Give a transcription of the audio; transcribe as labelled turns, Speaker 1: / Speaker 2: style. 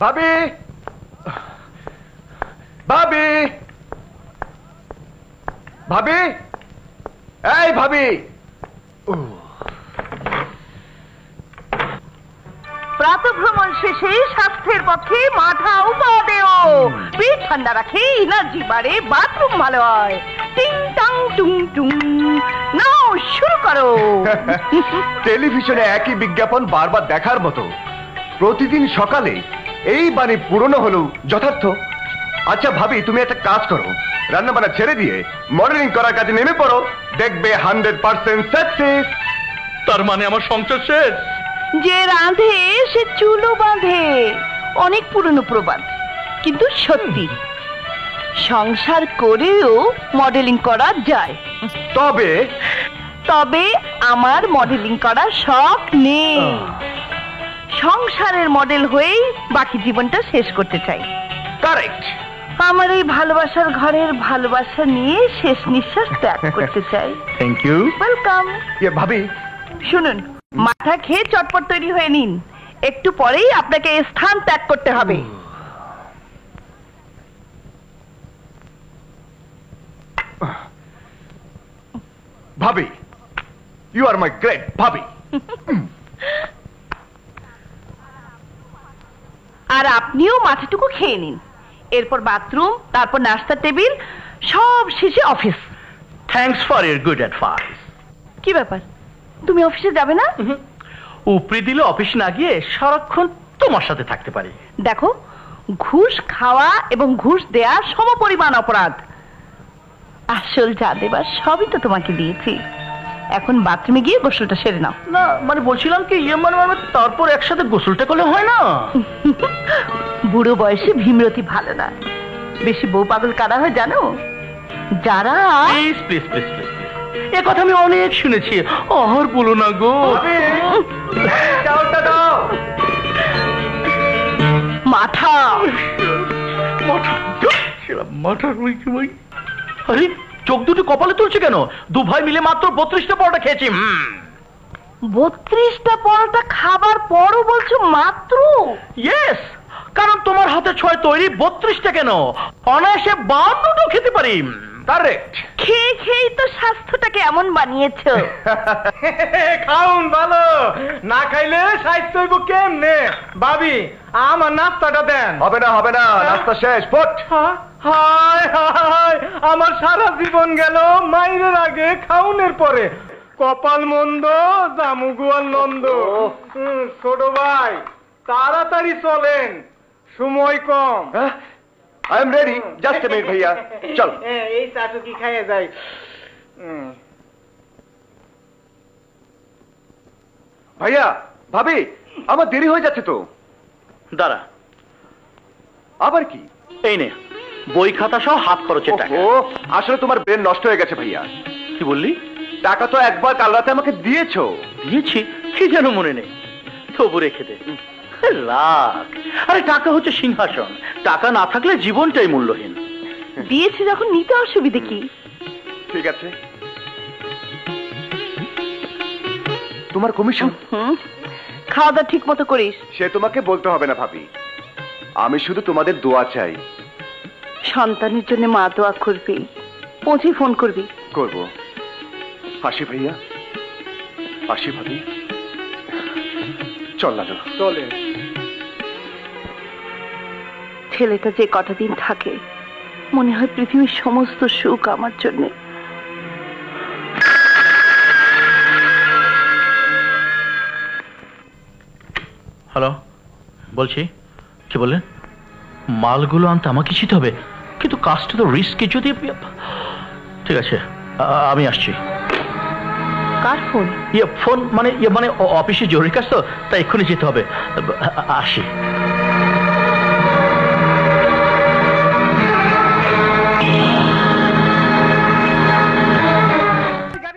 Speaker 1: ভাবি, ভাবি, ভাবি, এই ভাবি।
Speaker 2: প্রাতঃভ্রমণ শেষে স্বাস্থ্যের পক্ষে মাথা উপাদেয়, পেট ঠান্ডা রাখে, এনার্জি বাড়ে, বাথরুম ভালো হয়। টিং টাং টুং টুং, নাও শুরু করো।
Speaker 1: টেলিভিশনে একই বিজ্ঞাপন বারবার দেখার মতো প্রতিদিন সকালে এই বাণী পুরনো হলেও যথার্থ। আচ্ছা ভাবি, তুমি একটা কাজ করো, রান্না বান্না ছেড়ে দিয়ে মডেলিং করার কাজে নেমে পড়ো, দেখবে 100% সাকসেস।
Speaker 3: তার মানে আমার সংসার শেষ?
Speaker 2: যে রাঁধে সে চুলো বাঁধে, অনেক পুরনো প্রবাদ, কিন্তু সত্যি। সংসার করেও মডেলিং করা যায়,
Speaker 1: তবে
Speaker 2: তবে আমার মডেলিং করার শখ নেই। সংসারের মডেল হয়েই বাকি জীবনটা শেষ করতে চাই।
Speaker 1: কারেক্ট।
Speaker 2: আমার এই ভালোবাসার ঘরের ভালোবাসা নিয়ে শেষ নিঃশ্বাস ত্যাগ করতে চাই।
Speaker 3: Thank you.
Speaker 2: ওয়েলকাম।
Speaker 1: ভাবি
Speaker 2: শুনুন, মাথা খেয়ে চটপট তৈরি হয়ে নিন, একটু পরেই আপনাকে এই স্থান ত্যাগ করতে হবে।
Speaker 1: ভাবি, ইউ আর মাই গ্রেট ভাবি।
Speaker 2: আর আপনিও মাথাটুকু খেয়ে নিন, এরপর বাথরুম, তারপর নাস্তার টেবিল, সব শেষে office.
Speaker 3: Thanks for your good advice.
Speaker 2: কি ব্যাপার, তুমি অফিসে যাবে না?
Speaker 3: উপরি দিলে অফিস না গিয়ে সারাক্ষণ তোমার সাথে থাকতে পারি।
Speaker 2: দেখো, ঘুষ খাওয়া এবং ঘুষ দেয়া সমপরিমাণ অপরাধ। আসল যা দেবার সবই তো তোমাকে দিয়েছি, এখন বাথরুমে গিয়ে গোসলটা সেরে নাও।
Speaker 3: না মানে বলছিলাম কি, মানে তারপর একসাথে গোসলটা করলে হয় না?
Speaker 2: বুড়ো বয়সে ভীমরতি ভালো না। বেশি বউ পাগল কারা হয় জানো? যারা
Speaker 3: প্লিজ প্লিজ প্লিজ প্লিজ, এ কথা আমি অনেক শুনেছি, আর বলো না গো।
Speaker 2: মাথা
Speaker 3: মাথা। আরে চোখ দুটো কপালে তুলছে কেন? দু ভাই মিলে মাত্র 32টা পরোটা খেয়েছি।
Speaker 2: 32টা পরোটা খাবার পরও বলছো মাত্র?
Speaker 3: ইয়েস, কারণ তোমার হাতে 6 তৈরি 32টা কেন, অনায়াসে 52টাও খেতে পারি।
Speaker 1: কারেক্ট।
Speaker 2: খেয়ে খেয়েই তো স্বাস্থ্যটাকে এমন বানিয়েছো।
Speaker 4: খাউন ভালো, না খাইলে স্বাস্থ্য হইব কেমনে? ভাবি, আমার নাস্তাটা দেন।
Speaker 1: হবে না, হবে না, নাস্তা শেষ। পট।
Speaker 4: হায় হায়, আমার সারা জীবন গেল মাইরের আগে খাউনের পরে। কপাল মন্দ, জামুগুয়াল নন্দ। ছোট ভাই, তাড়াতাড়ি চলেন, সময় কম।
Speaker 1: I am ready, just a minute ভাইয়া, চল।
Speaker 4: এই চাটু কি খাইয়ে যাই।
Speaker 1: ভাইয়া, ভাবি, আমার দেরি হয়ে যাচ্ছে তো।
Speaker 3: দাঁড়া,
Speaker 1: আবার কি?
Speaker 3: এই নে বই খাতা সহ হাত খরচের টাকা।
Speaker 1: ও, আসলে তোমার ব্রেন নষ্ট হয়ে গেছে ভাইয়া।
Speaker 3: কি বললি?
Speaker 1: টাকা তো একবার কাল রাতে আমাকে দিয়েছো।
Speaker 3: দিয়েছি? কি যেন মনে নেই, তবু রেখে দে। রাখ, আরে টাকা হচ্ছে সিংহাসন, টাকা না থাকলে জীবনটাই মূল্যহীন।
Speaker 2: দিয়েছে যখন নিতে অসুবিধে কি?
Speaker 1: ঠিক আছে, তোমার কমিশন।
Speaker 2: খাওয়া দাওয়া ঠিক মতো করিস।
Speaker 1: সে তোমাকে বলতে হবে না ভাবি, আমি শুধু তোমাদের দোয়া চাই।
Speaker 2: সন্তানের জন্য মা দোয়া করবি, পৌঁছে ফোন করবি।
Speaker 1: করব। আসি ভাইয়া, আসি ভাবি, চল লালু।
Speaker 4: চলে।
Speaker 2: ছেলেটা যে কটা দিন থাকে, মনে হয় পৃথিবীর সমস্ত সুখ আমার জন্য।
Speaker 3: হ্যালো, বলছি। কি বললেন? মালগুলো আনতে আমাকে যেতে হবে, কিন্তু কাজটা তো রিস্কে। যদি ঠিক আছে, আমি আসছি।
Speaker 2: কার ফোন?
Speaker 3: ফোন মানে অফিসে জরুরি কাজ তো, তাই এক্ষুনি যেতে হবে। আসি।